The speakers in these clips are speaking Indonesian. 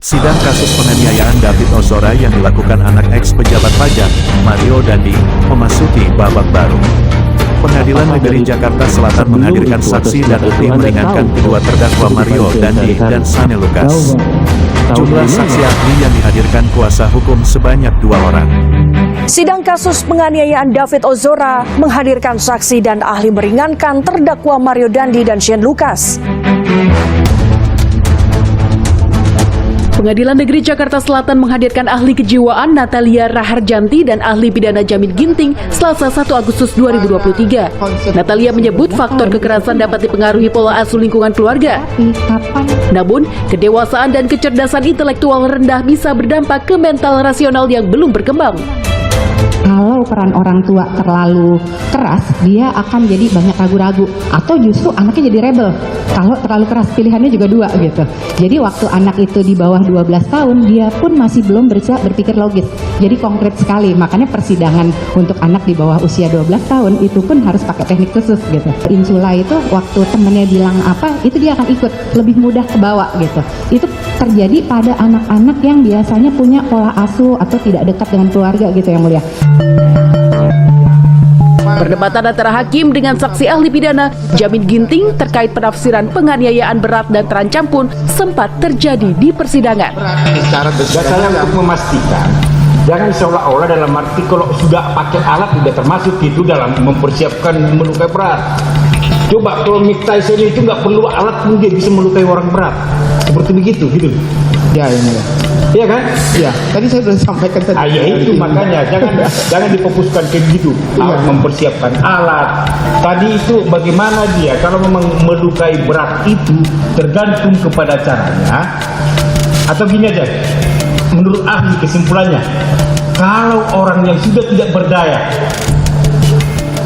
Sidang kasus penganiayaan David Ozora yang dilakukan anak ex-pejabat pajak, Mario Dandi, memasuki babak baru. Pengadilan Negeri Jakarta Selatan menghadirkan saksi dan ahli meringankan kedua terdakwa Mario Dandi dan Sane Lucas. Jumlah saksi ahli yang dihadirkan kuasa hukum sebanyak 2 orang. Sidang kasus penganiayaan David Ozora menghadirkan saksi dan ahli meringankan terdakwa Mario Dandi dan Shane Lucas. Pengadilan Negeri Jakarta Selatan menghadirkan ahli kejiwaan Natalia Raharjanti dan ahli pidana Jamin Ginting Selasa 1 Agustus 2023. Natalia menyebut faktor kekerasan dapat dipengaruhi pola asuh lingkungan keluarga. Namun, kedewasaan dan kecerdasan intelektual rendah bisa berdampak ke mental rasional yang belum berkembang. Kalau peran orang tua terlalu keras, dia akan jadi banyak ragu-ragu. Atau justru anaknya jadi rebel. Kalau terlalu keras, pilihannya juga 2 gitu. Jadi waktu anak itu di bawah 12 tahun, dia pun masih belum bisa berpikir logis. Jadi konkret sekali, makanya persidangan untuk anak di bawah usia 12 tahun itu pun harus pakai teknik khusus gitu. Insula itu waktu temennya bilang apa, itu dia akan ikut, lebih mudah kebawa gitu. Itu terjadi pada anak-anak yang biasanya punya pola asuh atau tidak dekat dengan keluarga gitu yang mulia. Perdebatan antara hakim dengan saksi ahli pidana Jamin Ginting terkait penafsiran penganiayaan berat dan terancam pun sempat terjadi di persidangan. Secara saya untuk memastikan, jangan seolah-olah dalam arti kalau sudah pakai alat tidak termasuk itu dalam mempersiapkan melukai berat. Coba kalau Mike Tyson itu nggak perlu alat pun dia bisa melukai orang berat, seperti begitu gitu. Ya, ya. Iya kan? Iya, tadi saya sudah sampaikan tadi. Ya itu makanya jangan difokuskan ke gitu. Mempersiapkan alat. Tadi itu bagaimana dia kalau memang melukai berat itu tergantung kepada caranya. Atau gini aja, menurut ahli kesimpulannya, kalau orang yang sudah tidak berdaya,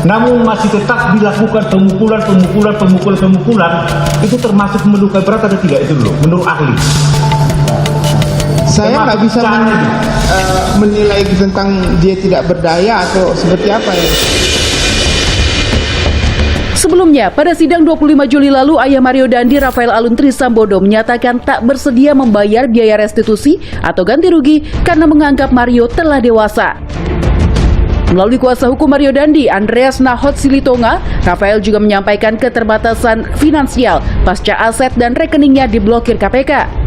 namun masih tetap dilakukan pemukulan, itu termasuk melukai berat atau tidak itu dulu, menurut ahli. Saya nggak bisa menilai tentang dia tidak berdaya atau seperti apa ya. Sebelumnya, pada sidang 25 Juli lalu, ayah Mario Dandi, Rafael Alun Trisambodo, menyatakan tak bersedia membayar biaya restitusi atau ganti rugi karena menganggap Mario telah dewasa. Melalui kuasa hukum Mario Dandi, Andreas Nahot Silitonga, Rafael juga menyampaikan keterbatasan finansial pasca aset dan rekeningnya diblokir KPK.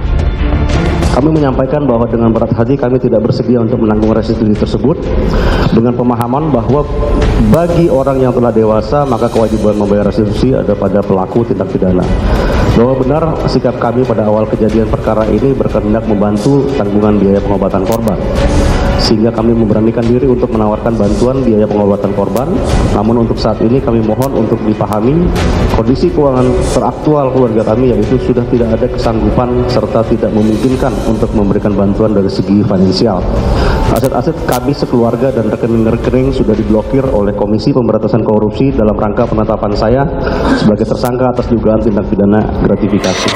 Kami menyampaikan bahwa dengan berat hati kami tidak bersedia untuk menanggung restitusi tersebut dengan pemahaman bahwa bagi orang yang telah dewasa maka kewajiban membayar restitusi ada pada pelaku tindak pidana. Bahwa benar sikap kami pada awal kejadian perkara ini berkehendak membantu tanggungan biaya pengobatan korban. Sehingga kami memberanikan diri untuk menawarkan bantuan biaya pengobatan korban. Namun untuk saat ini kami mohon untuk dipahami kondisi keuangan teraktual keluarga kami, yaitu sudah tidak ada kesanggupan serta tidak memungkinkan untuk memberikan bantuan dari segi finansial. Aset-aset kami sekeluarga dan rekening-rekening sudah diblokir oleh Komisi Pemberantasan Korupsi dalam rangka penetapan saya sebagai tersangka atas dugaan tindak pidana gratifikasi.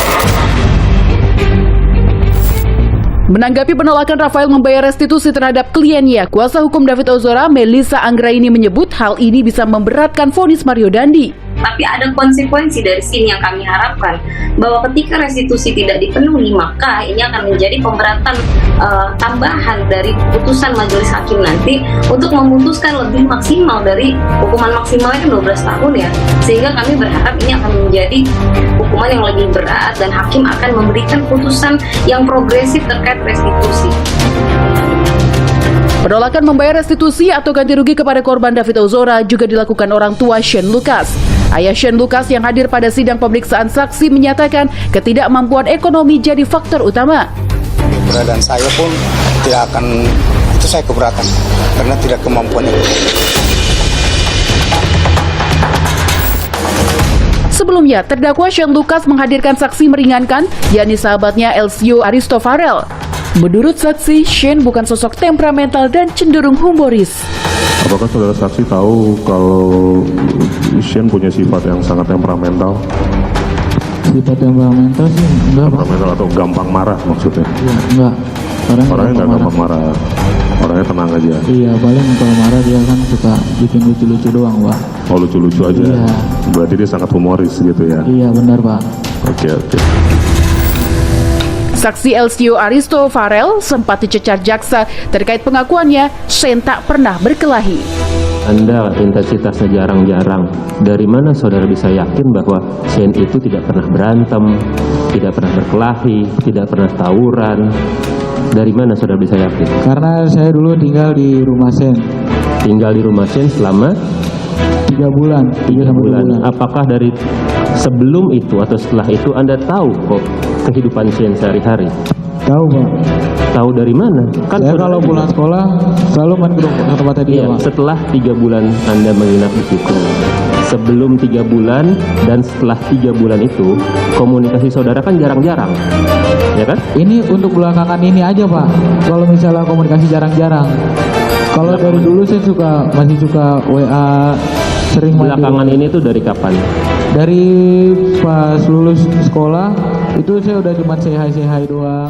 Menanggapi penolakan Rafael membayar restitusi terhadap kliennya, kuasa hukum David Ozora, Melissa Anggraini, menyebut hal ini bisa memberatkan vonis Mario Dandi. Tapi ada konsekuensi dari sini yang kami harapkan, bahwa ketika restitusi tidak dipenuhi, maka ini akan menjadi pemberatan tambahan dari putusan majelis hakim nanti untuk memutuskan lebih maksimal dari hukuman maksimalnya 12 tahun ya. Sehingga kami berharap ini akan menjadi hukuman yang lebih berat dan hakim akan memberikan putusan yang progresif terkait restitusi. Penolakan membayar restitusi atau ganti rugi kepada korban David Ozora juga dilakukan orang tua Shane Lucas. Ayah Shane Lucas yang hadir pada sidang pemeriksaan saksi menyatakan ketidakmampuan ekonomi jadi faktor utama. Keberadaan saya pun tidak akan, itu saya keberatan karena tidak kemampuan ekonomi. Sebelumnya, terdakwa Shane Lucas menghadirkan saksi meringankan, yakni sahabatnya Elcio Aristofarel. Menurut saksi, Shane bukan sosok temperamental dan cenderung humoris. Apakah saudara saksi tahu kalau Shane punya sifat yang sangat temperamental? Sifat temperamental sih enggak. Temperamental atau gampang marah maksudnya? Iya, enggak. Orangnya nggak gampang marah. Orangnya tenang aja. Iya, paling kalau marah dia kan suka bikin lucu-lucu doang, Pak. Oh, lucu-lucu aja? Iya. Berarti dia sangat humoris gitu ya? Iya, benar, Pak. Oke. Saksi Elsio Aristo Farel sempat dicecar jaksa terkait pengakuannya Shane tak pernah berkelahi. Anda intensitasnya jarang-jarang. Dari mana saudara bisa yakin bahwa Shane itu tidak pernah berantem, tidak pernah berkelahi, tidak pernah tawuran? Dari mana saudara bisa yakin? Karena saya dulu tinggal di rumah Shane. Tinggal di rumah Shane selama 3 bulan. 3 bulan. Apakah dari sebelum itu atau setelah itu Anda tahu kok kehidupan Shane sehari-hari? Tahu Pak. Tahu dari mana? Kan Saya kalau pulang sekolah selalu main ke tempatnya dia, iya, Pak. setelah 3 bulan Anda menginap di situ. Sebelum 3 bulan dan setelah 3 bulan itu, komunikasi saudara kan jarang-jarang, ya kan? Ini untuk belakangan ini aja Pak. Kalau misalnya komunikasi jarang-jarang. Kalau dari dulu saya masih suka WA, sering main di Belakangan ini tuh dari kapan? Dari pas lulus sekolah itu saya udah cuma say hi doang.